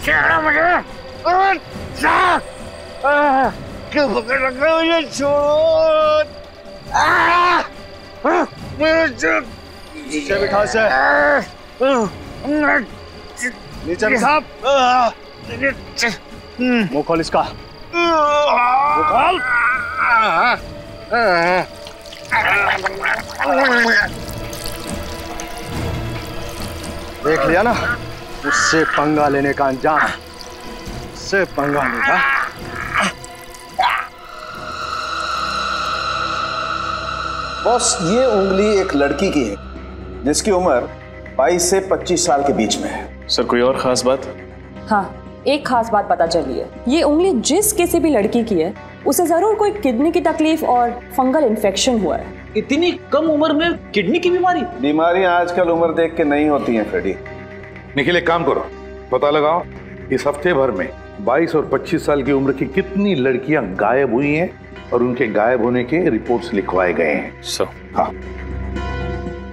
छोड़ो मुझे, क्यों पकड़ रखा है मुझे? छोड़ मुझे, नीचे बिठा से, नीचे बिठा, मुंह खोल इसका, मुंह खोल। देख लिया ना, उससे पंगा लेने का अंजाम, उससे पंगा लेगा। बॉस, ये उंगली एक लड़की की है जिसकी उम्र 22 से 25 साल के बीच में है। सर कोई और खास बात? हाँ, एक खास बात पता चली है। ये उंगली जिस किसी भी लड़की की है उसे जरूर कोई किडनी की तकलीफ और फंगल इन्फेक्शन हुआ है। इतनी कम उम्र में किडनी की बीमारी? बीमारियां आजकल उम्र देख के नहीं होती हैं फ्रेडी। निखिल, एक काम करो, पता लगाओ इस हफ्ते भर में 22 और 25 साल की उम्र की कितनी लड़कियां गायब हुई हैं और उनके गायब होने के रिपोर्ट्स लिखवाए गए हैं। हाँ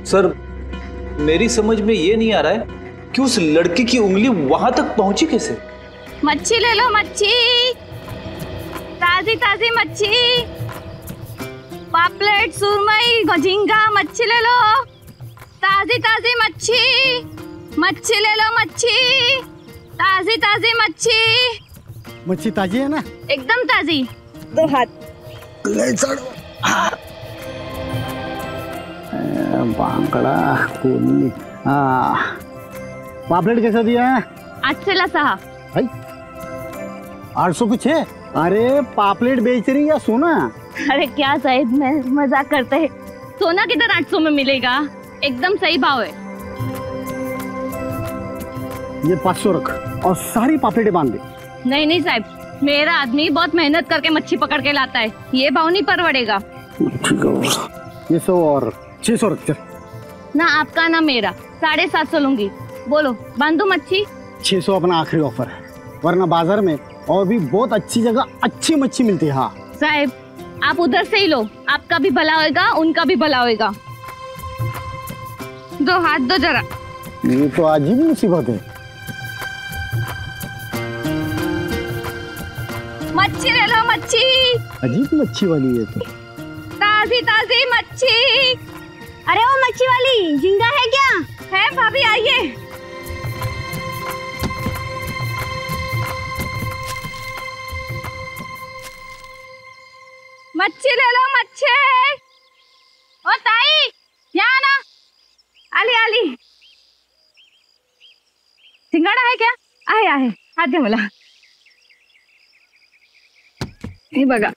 सर, मेरी समझ में ये नहीं आ रहा है कि उस लड़की की उंगली वहां तक पहुंची कैसे? मच्छी ले लो, मच्छी, ताजी ताजी मच्छी, पापलेट, सुरमई, झींगा, मच्छी ले लो, ताजी ताजी मच्छी, मच्छी ले लो, मच्छी, ताजी ताजी मच्छी। मच्छी ताजी है ना? एकदम ताजी। दो हाथ ले चढ़ो। बांगड़ा कोनी। पापलेट कैसा दिया है? 800 सहा। भाई 800 कुछ है? अरे पापलेट बेच रही या सोना? अरे क्या साहिब, मैं मजाक करते हैं। सोना किधर 800 में मिलेगा? एकदम सही भाव है। ये 500 रख और सारी पापलेटें बांध दे। नहीं नहीं साहिब, मेरा आदमी बहुत मेहनत करके मच्छी पकड़ के लाता है, ये भाव नहीं परवड़ेगा। ठीक है, ये 100 और 600 रख। चल ना आपका ना मेरा, 750 लूंगी। बोलो, बांधू मच्छी? 600 अपना आखिरी ऑफर है, वरना बाजार में और भी बहुत अच्छी जगह अच्छी मच्छी मिलती है। हाँ साहिब, आप उधर से ही लो, आपका भी भला होएगा, उनका भी भला होएगा। दो हाथ दो जरा। ये तो अजीब मुसीबत है। मच्छी ले लो, मच्छी। अजीब मच्छी वाली है तो। ताजी ताजी मच्छी। अरे वो मच्छी वाली, झींगा है क्या? है भाभी, आइए। मच्छी ले लो, मच्छी। ओ ताई, यहाँ ना। आली आली, सिंगाड़ा है क्या? आहे आहे, हाथ दे मला। ये बगा,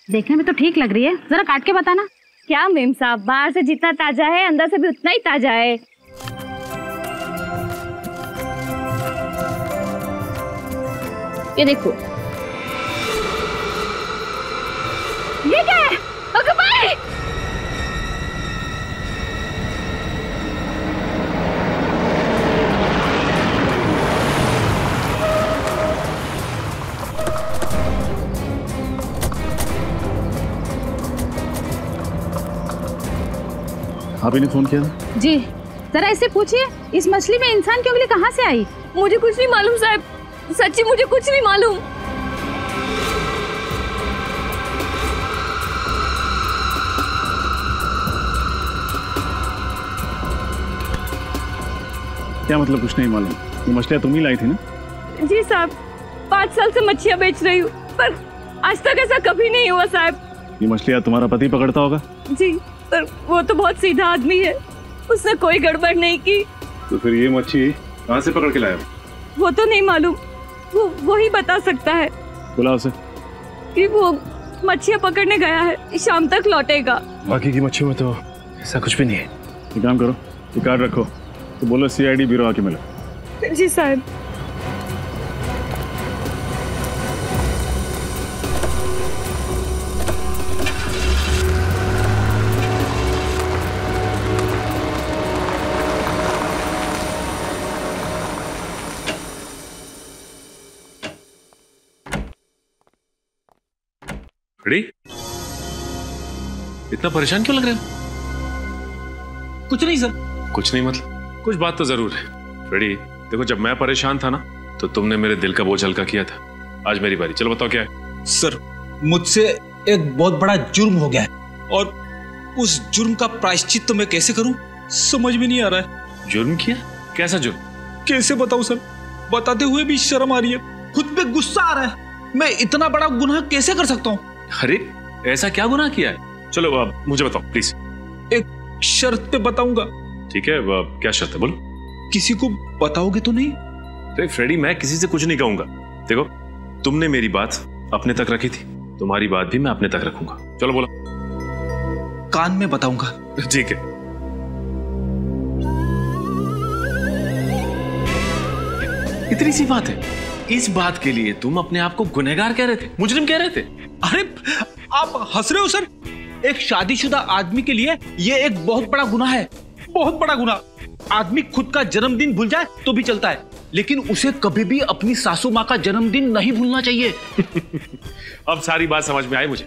देखने में तो ठीक लग रही है, जरा काट के बताना। क्या मेम साहब, बाहर से जितना ताजा है अंदर से भी उतना ही ताजा है। ये देखो, ये क्या है? Okay bye. आप ही ने फोन किया था? जी, जरा इससे पूछिए, इस मछली में इंसान की उंगली कहाँ से आई? मुझे कुछ नहीं मालूम साहब, सच्ची मुझे कुछ नहीं मालूम। क्या मतलब कुछ नहीं मालूम? ये मछलियाँ तुम ही लाई थी ना? जी साहब, 5 साल से मच्छियाँ बेच रही हूँ, पर आज तक ऐसा कभी नहीं हुआ साहब। ये मछलियाँ तुम्हारा पति पकड़ता होगा? जी, पर वो तो बहुत सीधा आदमी है, उसने कोई गड़बड़ नहीं की। तो फिर ये मच्छी कहाँ से पकड़ के लाया? वो तो नहीं मालूम, वो ही बता सकता है। बुला उसे। कि वो मच्छियाँ पकड़ने गया है, शाम तक लौटेगा। बाकी की मच्छियों में तो ऐसा कुछ भी नहीं है। एक काम करो, ये कार्ड रखो, तो बोलो CID ब्यूरो आके मिलो। जी साहब। इतना परेशान क्यों लग रहे हो? कुछ नहीं सर। कुछ नहीं मतलब? कुछ बात तो जरूर है। फ्रेडी देखो, जब मैं परेशान था ना तो तुमने मेरे दिल का बोझ हल्का किया था। आज मेरी बारी, चलो बताओ क्या है। सर मुझसे एक बहुत बड़ा जुर्म हो गया है और उस जुर्म का प्रायश्चित तो मैं कैसे करूं समझ में नहीं आ रहा है। जुर्म किया? कैसा जुर्म? कैसे बताऊं सर, बताते हुए भी शर्म आ रही है, खुद पे गुस्सा आ रहा है। मैं इतना बड़ा गुनाह कैसे कर सकता हूं? अरे ऐसा क्या गुनाह किया है? चलो अब मुझे बताओ प्लीज। एक शर्त पे बताऊंगा। ठीक है, क्या शर्त है बोलो। किसी को बताओगे तो नहीं? तो फ्रेडी मैं किसी से कुछ नहीं कहूंगा। देखो तुमने मेरी बात अपने तक रखी थी, तुम्हारी बात भी मैं अपने तक रखूंगा। चलो बोलो। कान में बताऊंगा। ठीक है। इतनी सी बात है, इस बात के लिए तुम अपने आप को गुनहगार कह रहे थे, मुजरिम कह रहे थे? अरे आप हंस रहे हो सर? एक शादीशुदा आदमी के लिए ये एक बहुत बड़ा गुनाह है, बहुत बड़ा गुनाह। आदमी खुद का जन्मदिन भूल जाए तो भी चलता है, लेकिन उसे कभी भी अपनी सासू माँ का जन्मदिन नहीं भूलना चाहिए। अब सारी बात समझ में आई मुझे।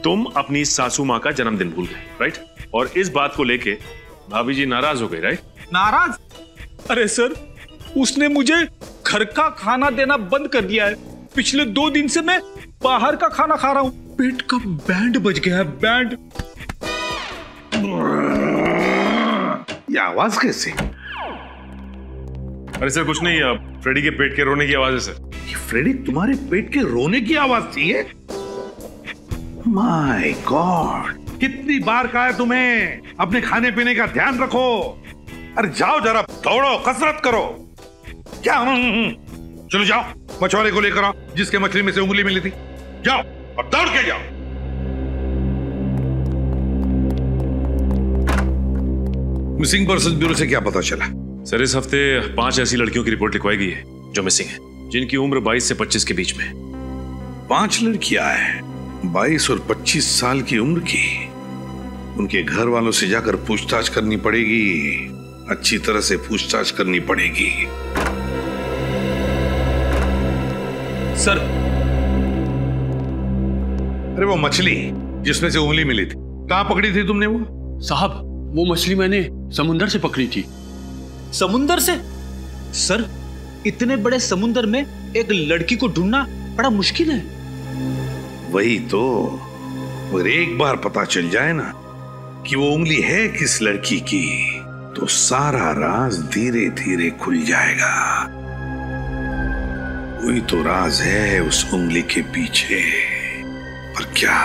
तुम अपनी सासू माँ का जन्मदिन भूल गए, राइट? और इस बात को लेके भाभी जी नाराज हो गई, राइट? नाराज? अरे सर उसने मुझे घर का खाना देना बंद कर दिया है। पिछले 2 दिन से मैं बाहर का खाना खा रहा हूँ। पेट का बैंड बज गया है, बैंड। ये आवाज कैसे? अरे सर कुछ नहीं, फ्रेडी के पेट के रोने की आवाज है सर। ये फ्रेडी तुम्हारे पेट के रोने की आवाज थी? माय गॉड, कितनी बार कहा है तुम्हें अपने खाने पीने का ध्यान रखो। अरे जाओ जरा दौड़ो, कसरत करो। क्या? चलो जाओ मछुआरे को लेकर आओ जिसके मछली में से उंगली मिली थी। जाओ और दौड़ के जाओ। मिसिंग पर्सन ब्यूरो से क्या पता चला? सर इस हफ्ते 5 ऐसी लड़कियों की रिपोर्ट लिखवाई गई है जो मिसिंग है, जिनकी उम्र 22 से 25 के बीच में। 5 लड़कियां हैं 22 और 25 साल की उम्र की। उनके घर वालों से जाकर पूछताछ करनी पड़ेगी, अच्छी तरह से पूछताछ करनी पड़ेगी। सर अरे वो मछली जिसमें से उंगली मिली थी, कहां पकड़ी थी तुमने वो? साहब वो मछली मैंने समुंदर से पकड़ी थी। समुंदर से? सर इतने बड़े समुंदर में एक लड़की को ढूंढना बड़ा मुश्किल है। वही तो, अगर एक बार पता चल जाए ना कि वो उंगली है किस लड़की की, तो सारा राज धीरे धीरे खुल जाएगा। वही तो राज है उस उंगली के पीछे। पर क्या?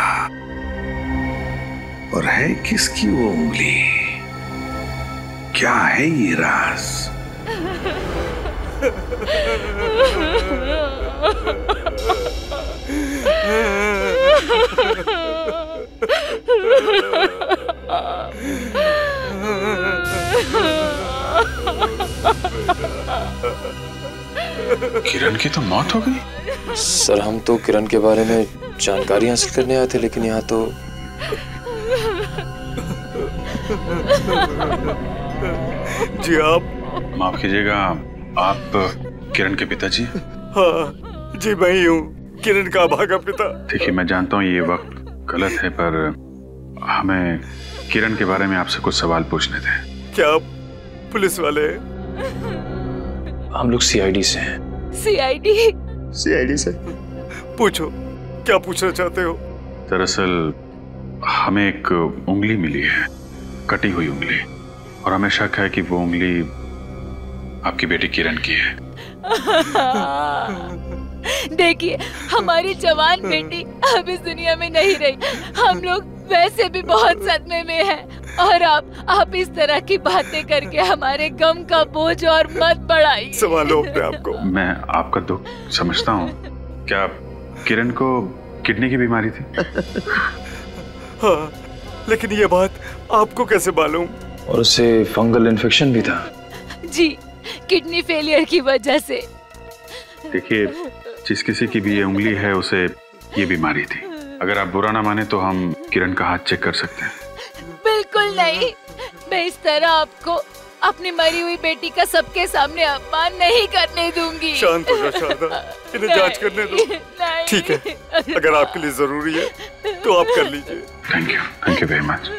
और है किसकी वो उंगली? क्या है ये राज? किरण की तो मौत हो गई? सर हम तो किरण के बारे में जानकारी हासिल करने आए थे, लेकिन यहाँ तो जी आप माफ कीजिएगा, आप किरण के पिताजी? हाँ जी मैं ही हूँ, किरण का भागा पिता। देखिए मैं जानता हूँ ये वक्त गलत है, पर हमें किरण के बारे में आपसे कुछ सवाल पूछने थे। क्या आप पुलिस वाले हैं? हम लोग सीआईडी से हैं। सीआईडी? सीआईडी से? पूछो, क्या पूछना चाहते हो? दरअसल हमें एक उंगली मिली है, कटी हुई उंगली, और हमें शक है कि वो उंगली आपकी बेटी किरण की है। देखिए हमारी जवान बेटी अब इस दुनिया में नहीं रही, हम लोग वैसे भी बहुत सदमे में हैं, और आप इस तरह की बातें करके हमारे गम का बोझ और मत बढ़ाइए। संभालो अपने आप को। मैं आपका दुख समझता हूँ। क्या किरण को किडनी की बीमारी थी? हाँ, लेकिन ये बात आपको कैसे मालूम? और उसे फंगल इन्फेक्शन भी था। जी, किडनी फेलियर की वजह से। देखिए जिस किसी की भी ये उंगली है उसे ये बीमारी थी। अगर आप बुरा ना माने तो हम किरण का हाथ चेक कर सकते हैं। बिल्कुल नहीं, मैं इस तरह आपको अपनी मरी हुई बेटी का सबके सामने अपमान नहीं करने दूंगी। शांत हो जाओ शारदा, इन्हें जांच करने दो। ठीक है, अगर आपके लिए जरूरी है तो आप कर लीजिए। Thank you very much.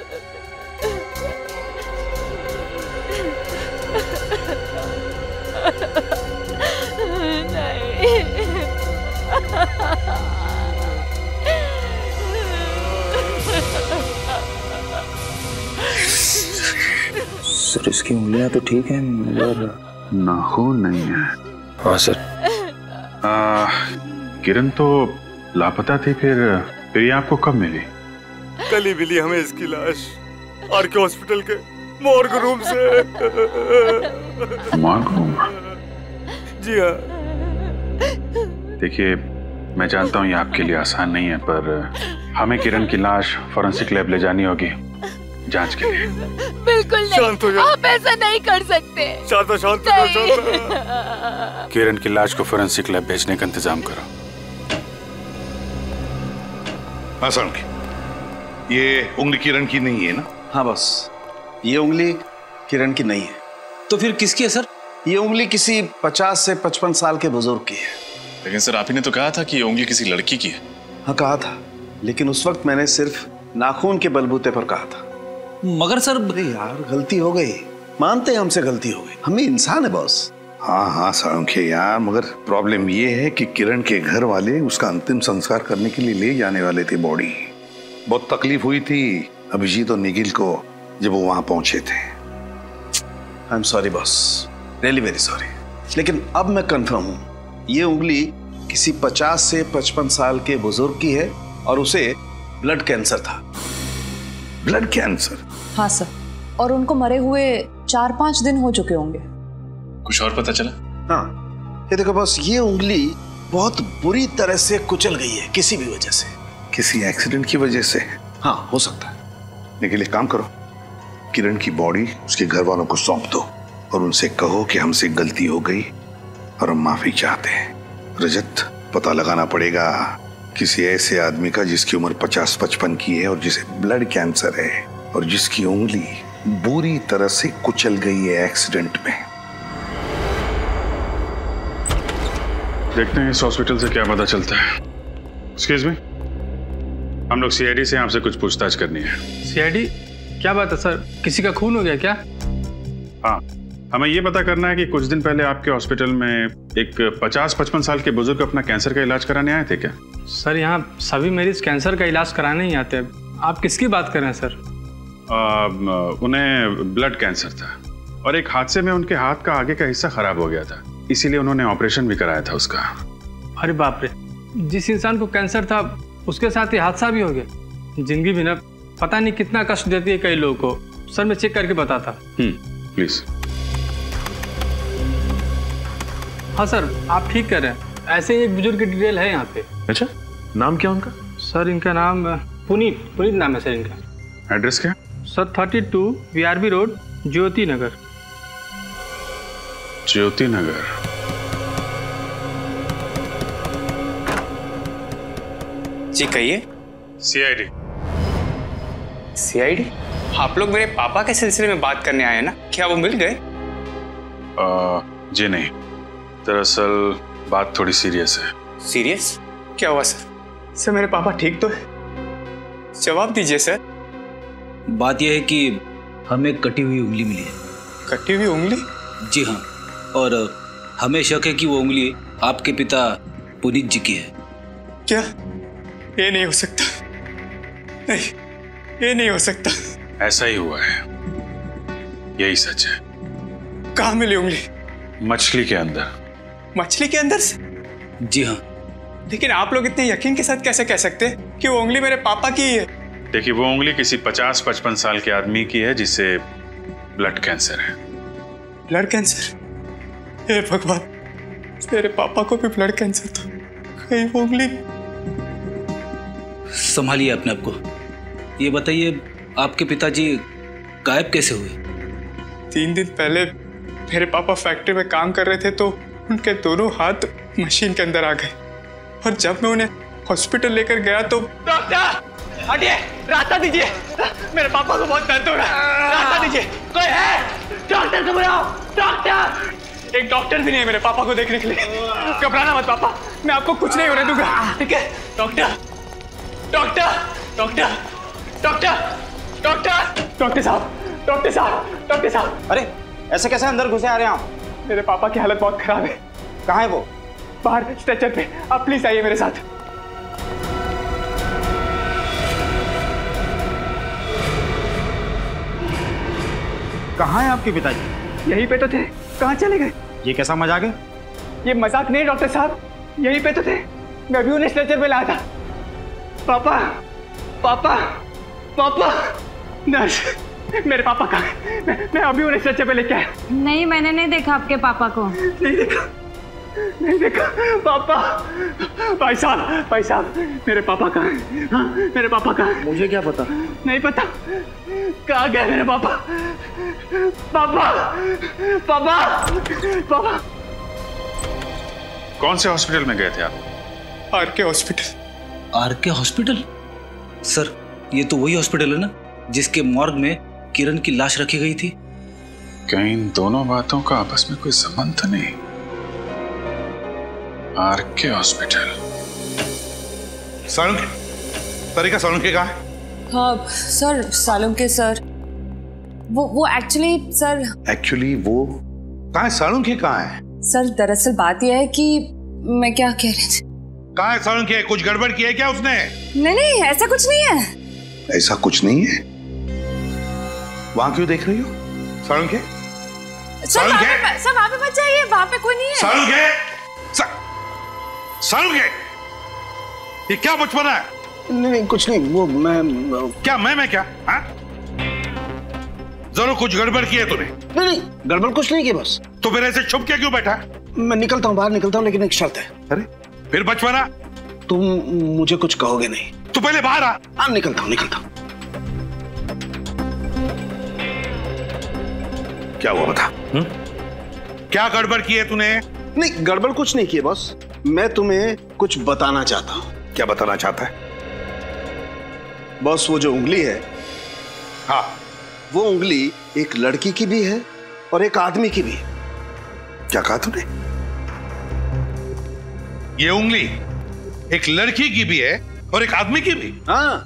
Sir इसकी उंगलियां तो ठीक हैं मगर नाखून नहीं है। हाँ सर। किरण तो लापता थी, फिर ये आपको कब मिली? कल ही मिली हमें इसकी लाश आरके हॉस्पिटल के मॉर्ग रूम से। Morgue room? जी हाँ। देखिए, मैं जानता हूँ ये आपके लिए आसान नहीं है, पर हमें किरण की लाश फॉरेंसिक लैब ले जानी होगी जांच के लिए। बिल्कुल नहीं, शांत हो जाओ। आप ऐसा नहीं कर सकते। शांत शांत शांत। किरण की लाश को फॉरेंसिक लैब भेजने का इंतजाम करो। हाँ सर, ये उंगली किरण की नहीं है ना? हाँ बस, ये उंगली किरण की नहीं है। तो फिर किसकी है सर? ये उंगली किसी 50 से 55 साल के बुजुर्ग की है। लेकिन सर आप ही ने तो कहा था कि ये उंगली किसी लड़की की है। हाँ कहा था, लेकिन उस वक्त मैंने सिर्फ नाखून के बलबूते पर कहा था। मगर सर, अरे यार गलती हो गई, मानते हैं हमसे गलती हो गई, हम भी इंसान है बॉस। हाँ हाँ सारंखे यार, मगर प्रॉब्लम ये है कि किरण के घर वाले उसका अंतिम संस्कार करने के लिए ले जाने वाले थे बॉडी। बहुत तकलीफ हुई थी अभिजीत और निखिल को जब वो वहां पहुंचे थे। I am sorry boss, really very sorry. लेकिन अब मैं कंफर्म हूं, ये उंगली किसी 50 से 55 साल के बुजुर्ग की है और उसे ब्लड कैंसर था। Blood cancer? हाँ सर, और उनको मरे हुए 4-5 दिन हो चुके होंगे। कुछ और पता चला? हाँ, ये देखो बॉस, ये उंगली बहुत बुरी तरह से कुचल गई है किसी भी वजह से। किसी एक्सीडेंट की वजह से? हाँ हो सकता है। लेकिन एक काम करो, किरण की बॉडी उसके घर वालों को सौंप दो और उनसे कहो कि हमसे गलती हो गई और हम माफी चाहते हैं। रजत, पता लगाना पड़ेगा किसी ऐसे आदमी का जिसकी उम्र 50-55 की है और जिसे ब्लड कैंसर है और जिसकी उंगली बुरी तरह से कुचल गई है एक्सीडेंट में। देखते हैं इस हॉस्पिटल से क्या पता चलता है। एक्सक्यूज मी, हम लोग सीआईडी से आपसे कुछ पूछताछ करनी है। सीआईडी? क्या बात है सर, किसी का खून हो गया क्या? हाँ, हमें ये पता करना है कि कुछ दिन पहले आपके हॉस्पिटल में एक 50-55 साल के बुजुर्ग अपना कैंसर का इलाज कराने आए थे क्या? सर यहाँ सभी मरीज कैंसर का इलाज कराने ही आते हैं। आप किसकी बात कर रहे हैं सर? उन्हें ब्लड कैंसर था और एक हादसे में उनके हाथ का आगे का हिस्सा खराब हो गया था, इसीलिए उन्होंने ऑपरेशन भी कराया था उसका। अरे बाप रे, जिस इंसान को कैंसर था उसके साथ ये हादसा भी हो गया। जिंदगी भी ना पता नहीं कितना कष्ट देती है कई लोगों को। सर मैं चेक करके बताता। प्लीज। हाँ सर, आप ठीक कर रहे हैं। ऐसे ही एक बुजुर्ग की डिटेल है यहाँ पे। अच्छा, नाम क्या उनका? सर इनका नाम पुनीत नाम है सर इनका। एड्रेस क्या? सर 32 VRB रोड, ज्योति नगर। ज्योति नगर? जी कहिए। सीआईडी। सीआईडी? आप लोग मेरे पापा के सिलसिले में बात करने आए हैं ना? क्या वो मिल गए? जी नहीं, दरअसल बात थोड़ी सीरियस है। सीरियस? क्या हुआ सर? सर मेरे पापा ठीक तो है? जवाब दीजिए सर। बात यह है कि हमें कटी हुई उंगली मिली है। कटी हुई उंगली? जी हाँ, और हमें शक है कि वो उंगली आपके पिता पुनीत जी की है। क्या? ये नहीं हो सकता। नहीं, ये नहीं हो सकता। ऐसा ही हुआ है, यही सच है। कहाँ मिली उंगली? मछली के अंदर। मछली के अंदर से? जी हाँ। लेकिन आप लोग इतने यकीन के साथ कैसे कह सकते हैं कि वो उंगली मेरे पापा की ही है? देखिए, वो उंगली किसी 50-55 साल के आदमी की है जिसे ब्लड कैंसर है। Blood cancer? हे भगवान, मेरे पापा को भी ब्लड कैंसर था। कहीं वो उंगली। संभालिए अपने आप को। ये बताइए, आपके पिताजी गायब कैसे हुए? 3 दिन पहले मेरे पापा फैक्ट्री में काम कर रहे थे तो उनके दोनों हाथ मशीन के अंदर आ गए और जब मैं उन्हें हॉस्पिटल लेकर गया तो। डॉक्टर हटिए, रास्ता दीजिए, मेरे पापा को बहुत दर्द हो रहा है, रास्ता दीजिए। कोई है? डॉक्टर को बुलाओ, डॉक्टर। एक डॉक्टर भी नहीं है मेरे पापा को देखने के लिए। घबराना मत पापा, मैं आपको कुछ नहीं होने दूंगा, ठीक है? Doctor, doctor, doctor, doctor, doctor, doctor साहब, डॉक्टर साहब, डॉक्टर साहब। अरे ऐसे कैसे अंदर घुसे आ रहे हैं आप? मेरे पापा की हालत बहुत खराब है। कहाँ है वो? बाहर स्ट्रेचर पे। आप प्लीज आइए मेरे साथ। कहाँ है आपके पिताजी? यहीं पे तो थे, कहाँ चले गए? ये कैसा मजाक है? ये मजाक नहीं डॉक्टर साहब, यहीं पे तो थे, मैं भी उन्हें स्ट्रेचर पे लाया था। पापा, पापा, पापा, नर्स, मेरे पापा कहाँ हैं? मैं अभी उन्हें स्ट्रेचर पे लेके आया। नहीं, मैंने नहीं देखा आपके पापा को। नहीं देखा, नहीं देखा। पापा, भाई साहब, मेरे पापा कहाँ हैं? हाँ, मेरे पापा कहाँ हैं? मुझे क्या पता? नहीं पता, कहाँ गए मेरे पापा? पापा, पापा, पापा। कौन से हॉस्पिटल में गए थे आप? RK hospital. RK hospital? Sir, ये तो वही हॉस्पिटल है ना जिसके मॉर्ग में किरण की लाश रखी गई थी? कहीं इन दोनों बातों का आपस में कोई संबंध तो नहीं? R K hospital. सालुंके, तरीका सालुंके कहाँ है? हाँ सर, सालुंके सर, वो एक्चुअली सर। एक्चुअली वो कहाँ है? सालुंके कहाँ है? सर दरअसल बात यह है कि मैं क्या कह रही थी। कहाँ है सालुंके? कुछ गड़बड़ की है क्या उसने? नहीं, ऐसा कुछ नहीं है। ऐसा कुछ नहीं है? वहां क्यों देख रही हो? सालुंके? सर वहाँ पे मत जाइए, वहाँ पे कोई नहीं है। सालुंके, सालुंके, ये क्या बचपना है? नहीं कुछ नहीं, वो मैं क्या? हाँ? जरूर कुछ गड़बड़ की है तूने? नहीं, गड़बड़ कुछ नहीं की बस। तो फिर ऐसे छुप के क्यों बैठा? मैं निकलता हूँ, बाहर निकलता हूँ, लेकिन एक शर्त है। अरे फिर बचपना? तुम मुझे कुछ कहोगे नहीं। तू पहले बाहर आ। हाँ, निकलता हूँ। क्या हुआ बता? क्या गड़बड़ की है तूने? नहीं, गड़बड़ कुछ नहीं की है बॉस। मैं तुम्हें कुछ बताना चाहता हूँ। क्या बताना चाहता है? बॉस, वो जो उंगली है, हाँ, वो उंगली एक लड़की की भी है और एक आदमी की भी है। क्या कहा तूने? ये उंगली एक लड़की की भी है और एक आदमी की भी? हाँ।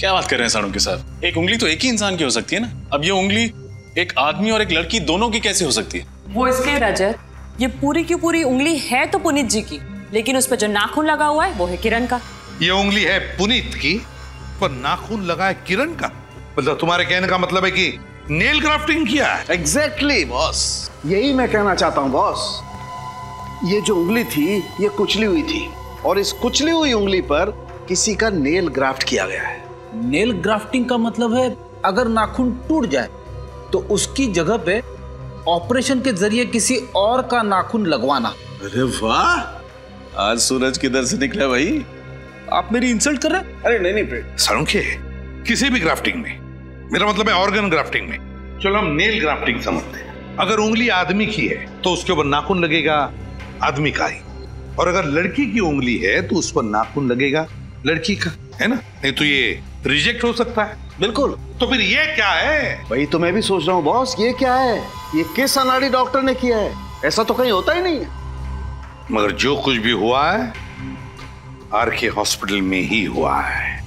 क्या बात कर रहे हैं सालुंके साहब? एक उंगली तो एक ही इंसान की हो सकती है ना। अब ये उंगली एक आदमी और एक लड़की दोनों की कैसे हो सकती है? वो इसलिए रजत, ये पूरी की पूरी उंगली है तो पुनीत जी की, लेकिन उस पर जो नाखून लगा हुआ है वो है किरण का। ये उंगली है पुनीत की, पर नाखून लगा है किरण का। मतलब तुम्हारे कहने का मतलब है कि नेल ग्राफ्टिंग किया है? एग्जैक्टली बॉस, यही मैं कहना चाहता हूँ बॉस। ये जो उंगली थी ये कुचली हुई थी, और इस कुचली हुई उंगली पर किसी का नेल ग्राफ्ट किया गया है। नेल ग्राफ्टिंग का मतलब है अगर नाखून टूट जाए तो उसकी जगह पे ऑपरेशन के जरिए किसी और का नाखून लगवाना। अरे वाह, आज सूरज किधर से निकला भाई? आप मेरी इंसल्ट कर रहे हैं? अरे नहीं सालुंके, किसी भी ग्राफ्टिंग में, मेरा मतलब है ऑर्गन ग्राफ्टिंग में, चलो हम नेल ग्राफ्टिंग समझते हैं। अगर उंगली आदमी की है तो उसके ऊपर नाखून लगेगा आदमी का ही, और अगर लड़की की उंगली है तो उस पर नाखून लगेगा लड़की का, है ना? नहीं तो ये रिजेक्ट हो सकता है। बिल्कुल। तो फिर ये क्या है? वही तो मैं भी सोच रहा हूँ बॉस, ये क्या है? ये किस अनाड़ी डॉक्टर ने किया है? ऐसा तो कहीं होता ही नहीं है। मगर जो कुछ भी हुआ है आरके हॉस्पिटल में ही हुआ है,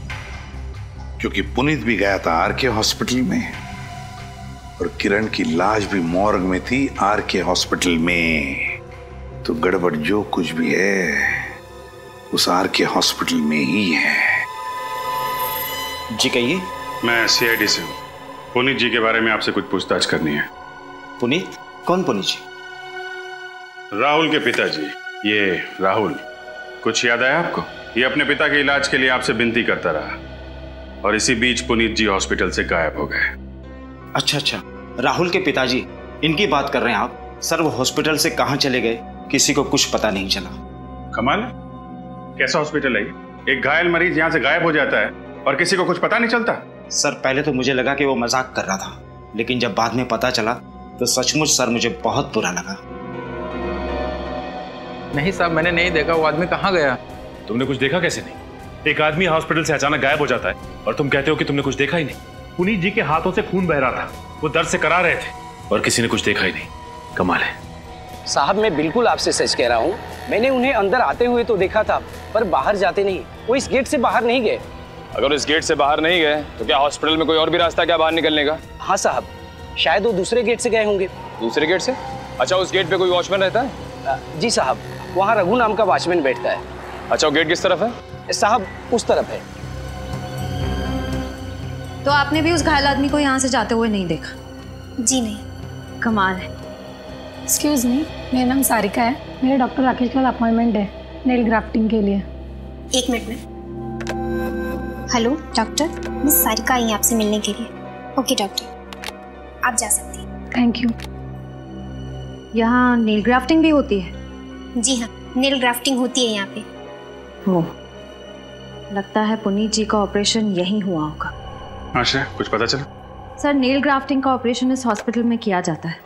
क्योंकि पुनीत भी गया था आरके हॉस्पिटल में, और किरण की लाश भी मॉर्ग में थी आरके हॉस्पिटल में। तो गड़बड़ जो कुछ भी है उस आरके हॉस्पिटल में ही है। जी कहिए। मैं सीआईडी से हूँ। पुनीत जी के बारे में आपसे कुछ पूछताछ करनी है। पुनीत? कौन पुनीत जी? राहुल के पिताजी, ये राहुल। कुछ याद आया आपको? ये अपने पिता के इलाज के लिए आपसे विनती करता रहा, और इसी बीच पुनीत जी हॉस्पिटल से गायब हो गए। अच्छा, राहुल के पिताजी, इनकी बात कर रहे हैं आप? सर, वो हॉस्पिटल से कहाँ चले गए किसी को कुछ पता नहीं चला। कमाल है, कैसा हॉस्पिटल है ये? एक घायल मरीज यहाँ से गायब हो जाता है और किसी को कुछ पता नहीं चलता। सर, पहले तो मुझे लगा कि वो मजाक कर रहा था, लेकिन जब बाद में पता चला तो सचमुच सर मुझे बहुत बुरा लगा। नहीं साहब, मैंने नहीं देखा। वो आदमी कहाँ गया? तुमने कुछ देखा कैसे नहीं? एक आदमी हॉस्पिटल से अचानक गायब हो जाता है और तुम कहते हो कि तुमने कुछ देखा ही नहीं। पुनीत जी के हाथों से खून बह रहा था, वो दर्द से करा रहे थे और किसी ने कुछ देखा ही नहीं। कमाल है साहब, मैं बिल्कुल आपसे सच कह रहा हूँ। मैंने उन्हें अंदर आते हुए तो देखा था, पर बाहर जाते नहीं। वो इस गेट से बाहर नहीं गए। अगर इस गेट से बाहर नहीं गए तो क्या हॉस्पिटल में कोई और भी रास्ता क्या बाहर निकलने का? हाँ साहब, शायद वो दूसरे गेट से गए होंगे। दूसरे गेट से? अच्छा, उस गेट पे कोई वॉचमैन रहता है? जी साहब, वहाँ रघु नाम का वॉचमैन बैठता है। अच्छा, वो गेट किस तरफ है? साहब, उस तरफ है। तो आपने भी उस घायल आदमी को यहाँ से जाते हुए नहीं देखा? जी नहीं। कमाल है। एक्सक्यूज मी, मेरा नाम सारिका है। मेरे डॉक्टर राकेश का अपॉइंटमेंट है नेल ग्राफ्टिंग के लिए। 1 मिनट में। हेलो डॉक्टर, मिस सारिका आई है आपसे मिलने के लिए। ओके डॉक्टर, आप जा सकती हैं। Thank you. यहाँ नेल ग्राफ्टिंग भी होती है? जी हाँ, नेल ग्राफ्टिंग होती है यहाँ पे। हो, लगता है पुनीत जी का ऑपरेशन यहीं हुआ होगा। आश्रय, कुछ पता चला? सर, नेल ग्राफ्टिंग का ऑपरेशन इस हॉस्पिटल में किया जाता है।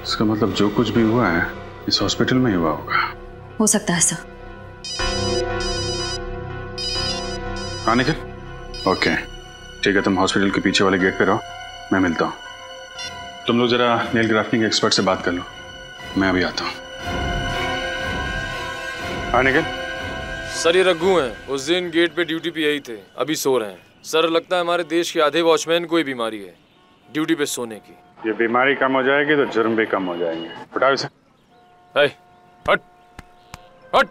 इसका मतलब जो कुछ भी हुआ है इस हॉस्पिटल में ही हुआ होगा। हो सकता है सर। हाँ निखिल, ओके ठीक है, तुम हॉस्पिटल के पीछे वाले गेट पे रहो, मैं मिलता हूँ। तुम लोग जरा नेल ग्राफ्टिंग एक्सपर्ट से बात कर लो, मैं अभी आता हूँ। हाँ निखिल। सर ये रघु हैं, उस दिन गेट पे ड्यूटी पे यही थे, अभी सो रहे हैं। सर लगता है हमारे देश के आधे वॉचमैन को ही बीमारी है ड्यूटी पे सोने की। ये बीमारी कम हो जाएगी तो जुर्म भी कम हो जाएंगे। उठाओ इसे। हट हट।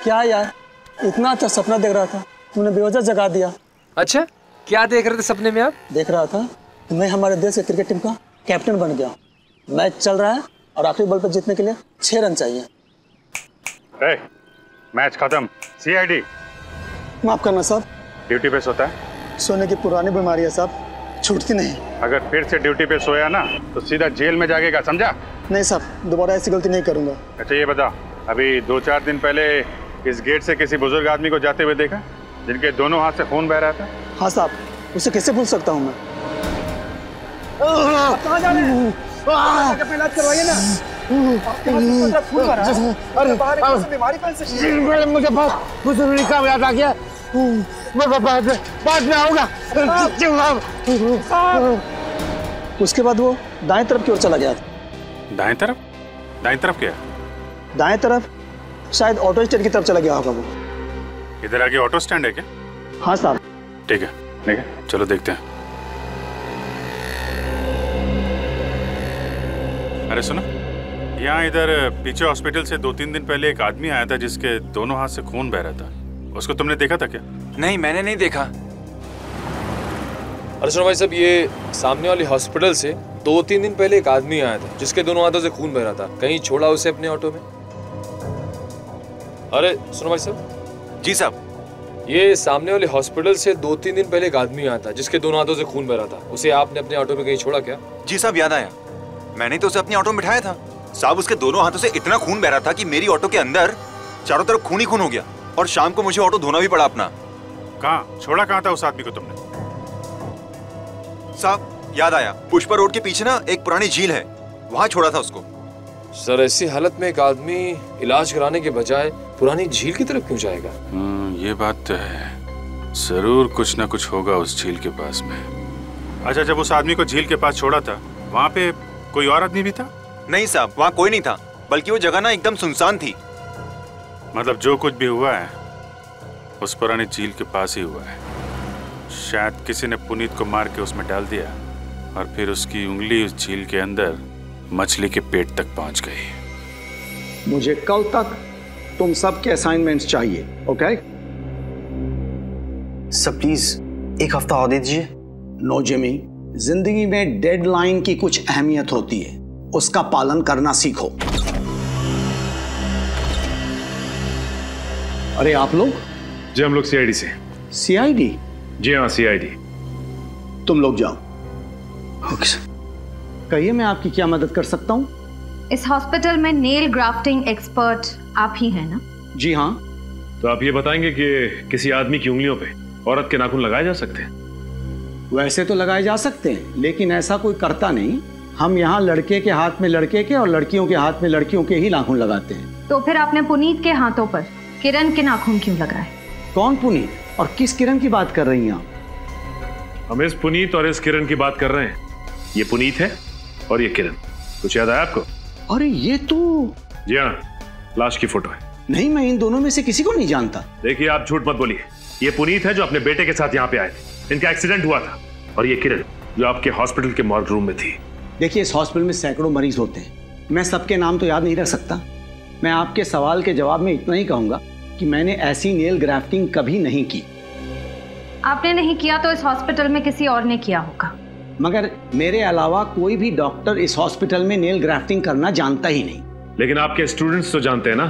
क्या यार, इतना अच्छा सपना देख रहा था, तुमने बेवजह जगा दिया। अच्छा, क्या देख रहे थे सपने में आप? देख रहा था मैं हमारे देश के क्रिकेट टीम का कैप्टन बन गया। मैच चल रहा है और आखिरी बॉल पर जीतने के लिए 6 रन चाहिए। मैच खत्म। सीआईडी। माफ करना साहब। ड्यूटी पे सोता है? सोने की पुरानी बीमारी है साहब, छूटती नहीं। अगर फिर से ड्यूटी पे सोया ना तो सीधा जेल में जाएगा, समझा? नहीं साहब, दोबारा ऐसी गलती नहीं करूंगा। अच्छा ये बता, अभी 2-4 दिन पहले इस गेट से किसी बुजुर्ग आदमी को जाते हुए देखा जिनके दोनों हाथ से खून बह रहा था? हाँ साहब, उसे कैसे भूल सकता हूँ मैं। कहाँ जा रहे हैं? अपना इलाज करवाइए ना। मुझे बुजुर्ग का याद आ गया, मैं बाद में आऊंगा। उसके बाद वो दाएं तरफ की ओर चला गया था। दाएं तरफ? दाएं तरफ क्या? दाएं तरफ शायद ऑटो स्टैंड की तरफ चला गया होगा वो। इधर आगे ऑटो स्टैंड है क्या? हाँ साहब। ठीक है, चलो देखते हैं। अरे सुनो, यहाँ इधर पीछे हॉस्पिटल से 2-3 दिन पहले एक आदमी आया था जिसके दोनों हाथ से खून बह रहा था। उसको तुमने देखा था क्या? नहीं, मैंने नहीं देखा। अरे सुनो भाई साहब, ये सामने वाली हॉस्पिटल से 2-3 दिन पहले एक आदमी आया था जिसके दोनों हाथों से खून बह रहा था। कहीं छोड़ा उसे अपने ऑटो में? अरे सुनो भाई साहब। जी साहब। ये सामने वाले हॉस्पिटल से 2-3 दिन पहले एक आदमी आया था जिसके दोनों हाथों से खून बह रहा था। उसे आपने अपने ऑटो में कहीं छोड़ा क्या? जी साहब, याद आया, मैंने तो उसे अपने ऑटो में बिठाया था साहब। उसके दोनों हाथों से इतना खून बह रहा था कि मेरी ऑटो के अंदर चारों तरफ खून ही खून हो गया और शाम को मुझे ऑटो धोना भी पड़ा अपना। कहाँ छोड़ा? कहाँ था उस आदमी को तुमने? साहब याद आया, पुष्पा रोड के पीछे ना एक पुरानी झील है, वहाँ छोड़ा था उसको। सर ऐसी हालत में एक आदमी इलाज कराने के बजाय पुरानी झील की तरफ क्यों जाएगा? ये बात तो है, जरूर कुछ ना कुछ होगा उस झील के पास में। अच्छा, जब उस आदमी को झील के पास छोड़ा था वहाँ पे कोई और आदमी भी था? नहीं साहब, वहाँ कोई नहीं था, बल्कि वो जगह ना एकदम सुनसान थी। मतलब जो कुछ भी हुआ है उस पुरानी झील के पास ही हुआ है। शायद किसी ने पुनीत को मार के उसमें डाल दिया और फिर उसकी उंगली उस झील के अंदर मछली के पेट तक पहुंच गई। मुझे कल तक तुम सबके असाइनमेंट्स चाहिए, ओके? सर प्लीज 1 हफ्ता और दे दीजिए। नो जिमी, जिंदगी में डेडलाइन की कुछ अहमियत होती है, उसका पालन करना सीखो। अरे आप लोग? जी हम लोग सीआईडी से। सीआईडी? जी हाँ सीआईडी। तुम लोग जाओ। कहिए मैं आपकी क्या मदद कर सकता हूँ? इस हॉस्पिटल में नेल ग्राफ्टिंग एक्सपर्ट आप ही हैं ना? जी हाँ। तो आप ये बताएंगे कि किसी आदमी की उंगलियों पे औरत के नाखून लगाए जा सकते हैं? वैसे तो लगाए जा सकते हैं, लेकिन ऐसा कोई करता नहीं। हम यहाँ लड़के के हाथ में लड़के के और लड़कियों के हाथ में लड़कियों के ही नाखून लगाते हैं। तो फिर आपने पुनीत के हाथों पर किरण के नाखून क्यों लगाए? कौन पुनीत और किस किरण की बात कर रही हैं आप? हम इस पुनीत और इस किरण की बात कर रहे हैं। ये पुनीत है और ये किरण। कुछ याद आया आपको? अरे ये तो... जी हाँ, लाश की फोटो है। नहीं, मैं इन दोनों में से किसी को नहीं जानता। देखिए आप झूठ मत बोलिए। ये पुनीत है जो अपने बेटे के साथ यहाँ पे आए थे, इनका एक्सीडेंट हुआ था, और ये किरण जो आपके हॉस्पिटल के मॉर्ग रूम में थी। देखिए इस हॉस्पिटल में सैकड़ों मरीज होते हैं, मैं सबके नाम तो याद नहीं रख सकता। मैं आपके सवाल के जवाब में इतना ही कहूंगा कि मैंने ऐसी नेल ग्राफ्टिंग कभी नहीं की। आपने नहीं किया तो इस हॉस्पिटल में किसी और ने किया होगा। मगर मेरे अलावा कोई भी डॉक्टर इस हॉस्पिटल में नेल ग्राफ्टिंग करना जानता ही नहीं। लेकिन आपके स्टूडेंट्स तो जानते हैं ना?